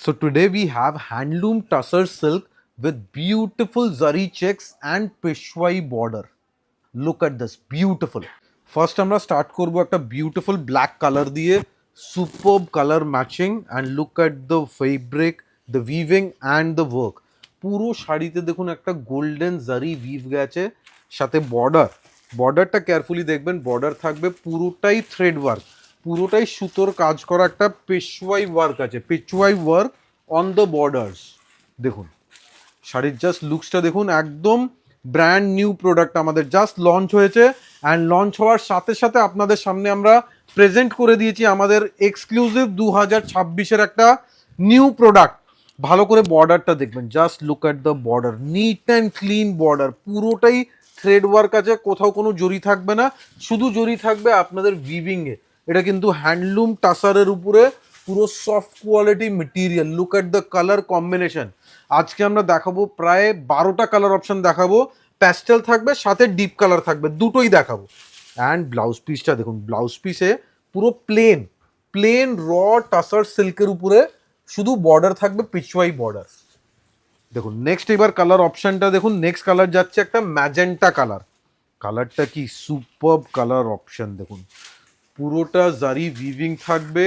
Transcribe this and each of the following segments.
So today we have handloom tussar silk with beautiful zari checks and peshwai border. Look at this, beautiful. First আমরা start করব একটা beautiful black colour দিয়ে, superb colour matching, and look at the fabric, the weaving and the work. পুরো শাড়িতে দেখুন একটা golden জারি we've গেছে, সাথে বর্ডারটা কেয়ারফুলি দেখবেন। বর্ডার থাকবে পুরোটাই থ্রেড ওয়ার্ক, পুরোটাই সুতোর কাজ করা একটা পেশওয়াই ওয়ার্ক আছে, পেশওয়াই ওয়ার্ক অন দ্য বর্ডার্স। দেখুন শাড়ির জাস্ট লুকসটা দেখুন, একদম ব্র্যান্ড নিউ প্রোডাক্ট আমাদের জাস্ট লঞ্চ হয়েছে, অ্যান্ড লঞ্চ হওয়ার সাথে সাথে আপনাদের সামনে আমরা প্রেজেন্ট করে দিয়েছি আমাদের এক্সক্লুসিভ 2026-এর একটা নিউ প্রোডাক্ট। ভালো করে বর্ডারটা দেখবেন, just look at the border, neat and clean border, পুরোটাই থ্রেড ওয়ার্ক আছে, কোথাও কোনো জরি থাকবে না, শুধু জরি থাকবে আপনাদের উইভিংয়ে। এটা কিন্তু হ্যান্ডলুম টাসারের উপরে পুরো soft quality material. Look at the colour combination. আজকে আমরা দেখাবো প্রায় 12টা কালার অপশন দেখাবো, প্যাস্টেল থাকবে সাথে ডিপ কালার থাকবে, দুটোই দেখাবো। অ্যান্ড ব্লাউজ পিসটা দেখুন, ব্লাউজ পিসে পুরো প্লেন র টাসার সিল্কের উপরে শুধু বর্ডার থাকবে, পিচওয়াই বর্ডার। দেখুন নেক্সট এবার কালার অপশনটা দেখুন, নেক্সট কালার যাচ্ছে একটা ম্যাজেন্টা কালার। কালারটা কি সুপারব কালার অপশন দেখুন, পুরোটা জারি উইভিং থাকবে,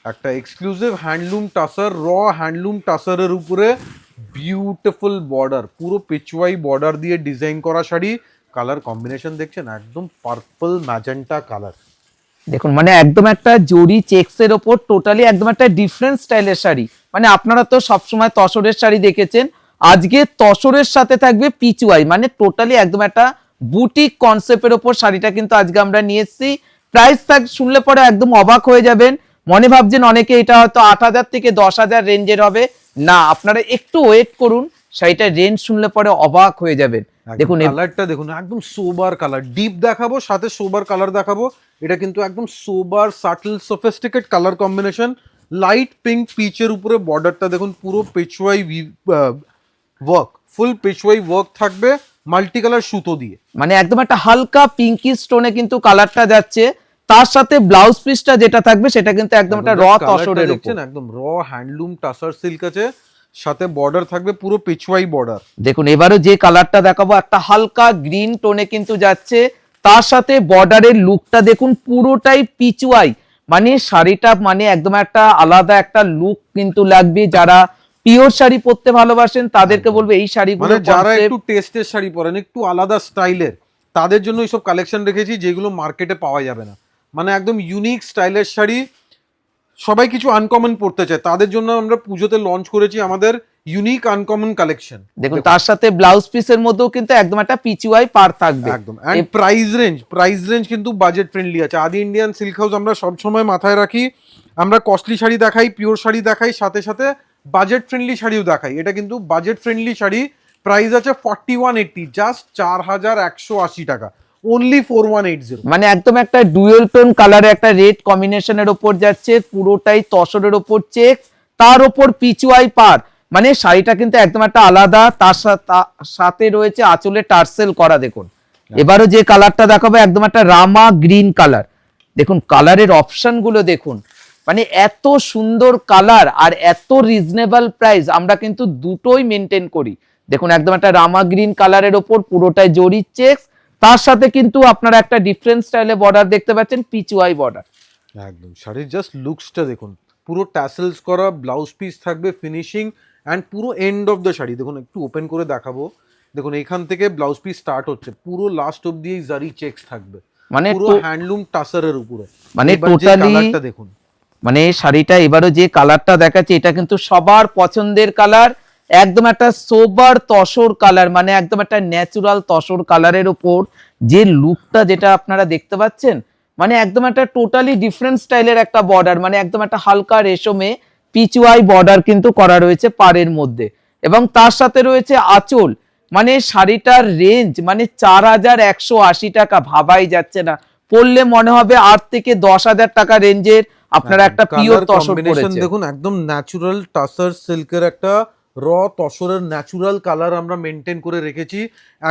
একটা এক্সক্লুসিভ হ্যান্ডলুম টাসার, র হ্যান্ডলুম টাসারের উপরে বিউটিফুল বর্ডার, পুরো পিচওয়াই বর্ডার দিয়ে ডিজাইন করা শাড়ি। কালার কম্বিনেশন দেখছেন, একদম পার্পল ম্যাজেন্টা কালার। দেখুন মানে একদম একটা জরি চেক্সের ওপর টোটালি একদম একটা ডিফারেন্ট স্টাইলের শাড়ি। মানে আপনারা তো সবসময় তসরের শাড়ি দেখেছেন, আজকে তসরের সাথে থাকবে পিচুয়াই, মানে টোটালি একদম একটা বুটিক কনসেপ্টের ওপর শাড়িটা কিন্তু আজকে আমরা নিয়ে এসেছি। প্রাইস শুনলে পরে একদম অবাক হয়ে যাবেন, মনে ভাবছেন অনেকে এটা হয়তো 8,000 থেকে 10,000 রেঞ্জের হবে, না আপনারা একটু ওয়েট করুন, শাড়িটার রেঞ্জ শুনলে পরে অবাক হয়ে যাবেন। দেখুন কালারটা দেখুন, একদম সোবার কালার, ডিপ দেখাবো সাথে সোবার কালার দেখাবো। এটা কিন্তু একদম sober subtle sophisticated colour combination. Light pink পিচের উপরে বর্ডারটা দেখুন, পুরো Pichwai work, full Pichwai work থাকবে মাল্টি কালার সুতো দিয়ে, মানে একদম একটা হালকা পিঙ্কি স্টোনে কিন্তু কালারটা যাচ্ছে। তার সাথে ব্লাউজ পিসটা যেটা থাকবে সেটা কিন্তু একদম একটা র তসরের উপর, একদম র হ্যান্ডলুম টাসার সিল্ক আছে, সাথে বর্ডার থাকবে পুরো পেচওয়াই বর্ডার। দেখুন এবারে যে কালারটা দেখাবো একটা হালকা গ্রিন টোনে কিন্তু যাচ্ছে, তার সাথে বর্ডারের লুকটা দেখুন পুরোটাই পিচওয়াই, মানে শাড়িটা মানে একদম একটা আলাদা একটা লুক কিন্তু লাগবে। যারা পিওর শাড়ি পরতে ভালোবাসেন তাদেরকে বলবো এই শাড়িগুলো, মানে যারা একটু টেস্টের শাড়ি পরেন, একটু আলাদা স্টাইলের, তাদের জন্য এইসব কালেকশন রেখেছি যেগুলো মার্কেটে পাওয়া যাবে না। মানে একদম ইউনিক স্টাইলের শাড়ি, সবাই কিছু আনকমন পড়তে চায়, তাদের জন্য আমরা পুজোতে লঞ্চ করেছি আমাদের ইউনিক আনকমন কালেকশন। দেখুন তার সাথে ব্লাউজ পিসের মধ্যেও কিন্তু একদম একটা পিচওয়াই পার থাকবে একদম। এন্ড প্রাইস রেঞ্জ কিন্তু বাজেট ফ্রেন্ডলি আছে। আদি ইন্ডিয়ান সিল্ক হাউস আমরা সব সময় মাথায় রাখি, আমরা কস্টলি শাড়ি দেখাই, পিওর শাড়ি দেখাই, সাথে সাথে বাজেট ফ্রেন্ডলি শাড়িও দেখাই। এটা কিন্তু বাজেট ফ্রেন্ডলি শাড়ি, প্রাইস আছে 4180, জাস্ট 4180 টাকা, অনলি 4180। মানে একদম একটা ডুয়েল টোন কালারে একটা রেড কম্বিনেশনের ওপর যাচ্ছে, পুরোটাই তসরের ওপর চেক, তার ওপর পিচওয়াই পার, মানে শাড়িটা কিন্তু একদম একটা আলাদা। তার সাথে রয়েছে আঁচলে টার্সেল করা। দেখুন এবারও যে কালারটা দেখাবো একদম একটা রামা গ্রিন কালার। দেখুন কালারের অপশন গুলো দেখুন, মানে এত সুন্দর কালার আর এত রিজনেবল প্রাইস, আমরা কিন্তু দুটোই মেনটেন করি। দেখুন একদম একটা রামা গ্রিন কালারের ওপর পুরোটাই জরি চেক্স, তার সাথে কিন্তু আপনারা একটা ডিফারেন্ট স্টাইলে বর্ডার দেখতে পাচ্ছেন, পিচওয়াই বর্ডার। একদম শাড়ির জাস্ট লুকসটা দেখুন, পুরো ট্যাসেলস করা ব্লাউজ পিস থাকবে, ফিনিশিং অ্যান্ড পুরো এন্ড অফ দ্য শাড়ি দেখুন, একটু ওপেন করে দেখাবো। দেখুন এখান থেকে ব্লাউজ পিস স্টার্ট হচ্ছে, পুরো লাস্ট অব্দি এই জারি চেকস থাকবে, মানে পুরো হ্যান্ডলুম টাসারের উপরে। মানে টোটালি দেখুন, মানে শাড়িটা এবারও যে কালারটা দেখাচ্ছে এটা কিন্তু সবার পছন্দের কালার, একদম একটা সোবার তসর কালার, মানে একদম একটা ন্যাচারাল তসর কালারের উপর যে লুকটা যেটা আপনারা দেখতে পাচ্ছেন, মানে একদম একটা টোটালি ডিফারেন্ট স্টাইলের একটা বর্ডার, মানে একদম একটা হালকা রেশমে পিচওয়াই বর্ডার কিন্তু করা রয়েছে পাড়ের মধ্যে, এবং তার সাথে রয়েছে আঁচল। মানে শাড়িটার রেঞ্জ মানে 4180 টাকা, ভাবাই যাচ্ছে না, পরলে মনে হবে 8 থেকে 10,000 টাকা রেঞ্জের আপনারা একটা পিওর তসর পরেছেন। দেখুন একদম ন্যাচারাল টাসার সিল্কের একটা র তসরের ন্যাচারাল কালার আমরা মেনটেন করে রেখেছি,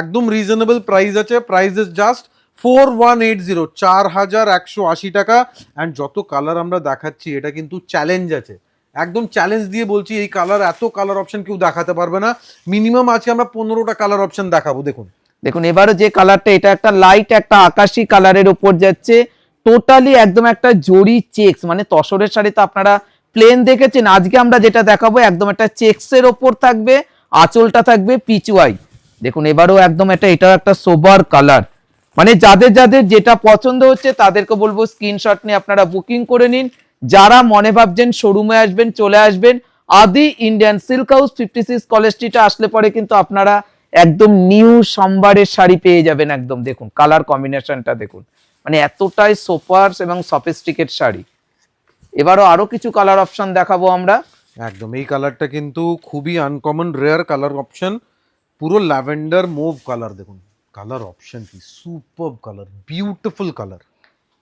একদম রিজনেবল প্রাইস আছে। প্রাইস ইজ জাস্ট 4180, 4180 টাকা। অ্যান্ড যত কালার আমরা দেখাচ্ছি এটা কিন্তু চ্যালেঞ্জ আছে, একদম চ্যালেঞ্জ দিয়ে বলছি, এই কালার, এত কালার অপশন কেউ দেখাতে পারবে না। মিনিমাম আজকে আমরা 15টা কালার অপশন দেখাবো। দেখুন দেখুন এবারও যে কালারটা, এটা একটা লাইট একটা আকাশি কালারের ওপর যাচ্ছে, টোটালি একদম একটা জরি চেক্স, মানে তসরের শাড়ি তো আপনারা প্লেন দেখেছেন, আজকে আমরা যেটা দেখাবো একদম একটা চেক্সের ওপর থাকবে, আঁচলটা থাকবে পিচওয়াই। দেখুন এবারও একদম এটাও একটা সোবার কালার, মানে যাদের যাদের যেটা পছন্দ হচ্ছে তাদেরকে বলবো স্ক্রিনশট নিয়ে আপনারা বুকিং করে নিন। যারা মনে ভাবছেন শোরুমে আসবেন, চলে আসবেন আদি ইন্ডিয়ান সিল্ক হাউস 56 কলেজ স্ট্রিটে আসলে পরে কিন্তু আপনারা একদম নিউ সম্বারের শাড়ি পেয়ে যাবেন। একদম দেখুন কালার কম্বিনেশনটা দেখুন, মানে এতটাই সোপার এবং সফিস্টিকেট শাড়ি। এবারও আরো কিছু কালার অপশন দেখাবো আমরা। একদম এই কালারটা কিন্তু খুবই আনকমন রেয়ার কালার অপশন, পুরো ল্যাভেন্ডার মুভ কালার। দেখুন কালার অপশন কি সুপারব কালার, বিউটিফুল কালার।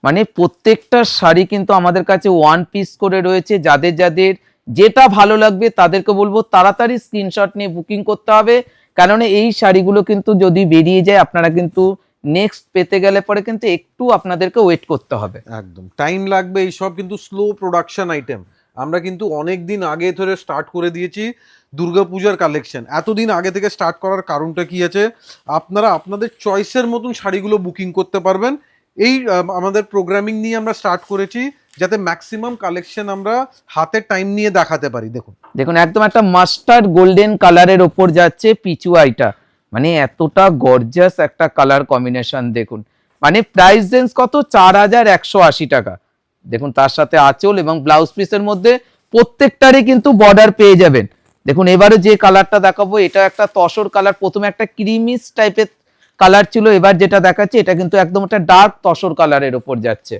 মানে প্রত্যেকটা শাড়ি কিন্তু আমাদের কাছে ওয়ান পিস করে রয়েছে, যাদের যাদের যেটা ভালো লাগবে তাদেরকে বলবো তাড়াতাড়ি স্ক্রিনশট নিয়ে বুকিং করতে হবে, কারণ এই শাড়িগুলো কিন্তু যদি বেরিয়ে যায় আপনারা কিন্তু নেক্সট পেতে গেলে পরে কিন্তু একটু আপনাদেরকে ওয়েট করতে হবে। একদম টাইম লাগবে, এইসব কিন্তু স্লো প্রোডাকশন আইটেম। আমরা কিন্তু অনেক দিন আগে ধরে স্টার্ট করে দিয়েছি দুর্গাপূজার কালেকশন। এতদিন আগে থেকে স্টার্ট করার কারণটা কি আছে, আপনারা আপনাদের চয়েসের মতন শাড়িগুলো বুকিং করতে পারবেন। এই আমাদের প্রোগ্রামিং নিয়ে আমরা স্টার্ট করেছি যাতে ম্যাক্সিমাম কালেকশন আমরা হাতে টাইম নিয়ে দেখাতে পারি। দেখুন দেখুন একদম একটা মাস্টার্ড গোল্ডেন কালারের ওপর যাচ্ছে পিচুয়াইটা, মানে এতটা গর্জাস একটা কালার কম্বিনেশন। দেখুন মানে প্রাইস রেঞ্জ কত, 4180 টাকা। দেখুন তার সাথে আঁচল এবং ব্লাউজ পিসের মধ্যে প্রত্যেকটারই কিন্তু বর্ডার পেয়ে যাবেন। দেখুন এবারে যে কালারটা দেখাবো এটা একটা তসর কালার, প্রথমে একটা ক্রিমিস টাইপের কালার ছিল, এবার যেটা দেখাচ্ছে এটা কিন্তু একদম একটা ডার্ক তসর কালারের ওপর যাচ্ছে।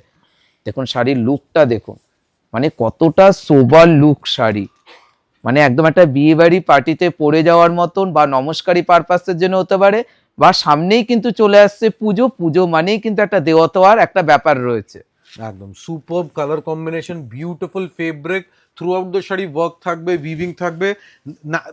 দেখুন শাড়ির লুকটা দেখুন, মানে কতটা সোবার লুক শাড়ি, মানে একদম একটা বিয়ে বাড়ি পার্টিতে পরে যাওয়ার মতন, বা নমস্কারী পারপাসের জন্য হতে পারে, বা সামনেই কিন্তু চলে আসছে পুজো, পুজো মানেই কিন্তু একটা দেওয়াতোয়ার একটা ব্যাপার রয়েছে। একদম superb colour combination, beautiful fabric, throughout the sari work থাকবে, উইভিং থাকবে,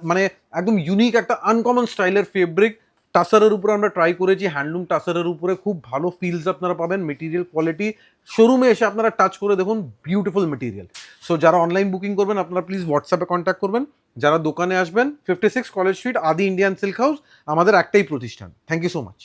মানে একদম ইউনিক একটা আনকমন স্টাইলের ফেব্রিক। টাসারের উপরে আমরা ট্রাই করেছি, হ্যান্ডলুম টাসারের উপরে খুব ভালো ফিলস আপনারা পাবেন, মেটেরিয়াল কোয়ালিটি শোরুমে এসে আপনারা টাচ করে দেখুন, বিউটিফুল মেটেরিয়াল। সো যারা অনলাইন বুকিং করবেন আপনারা প্লিজ হোয়াটসঅ্যাপে কন্ট্যাক্ট করবেন, যারা দোকানে আসবেন 56 college street Adi Indian silk house আমাদের একটাই প্রতিষ্ঠান। Thank you so much.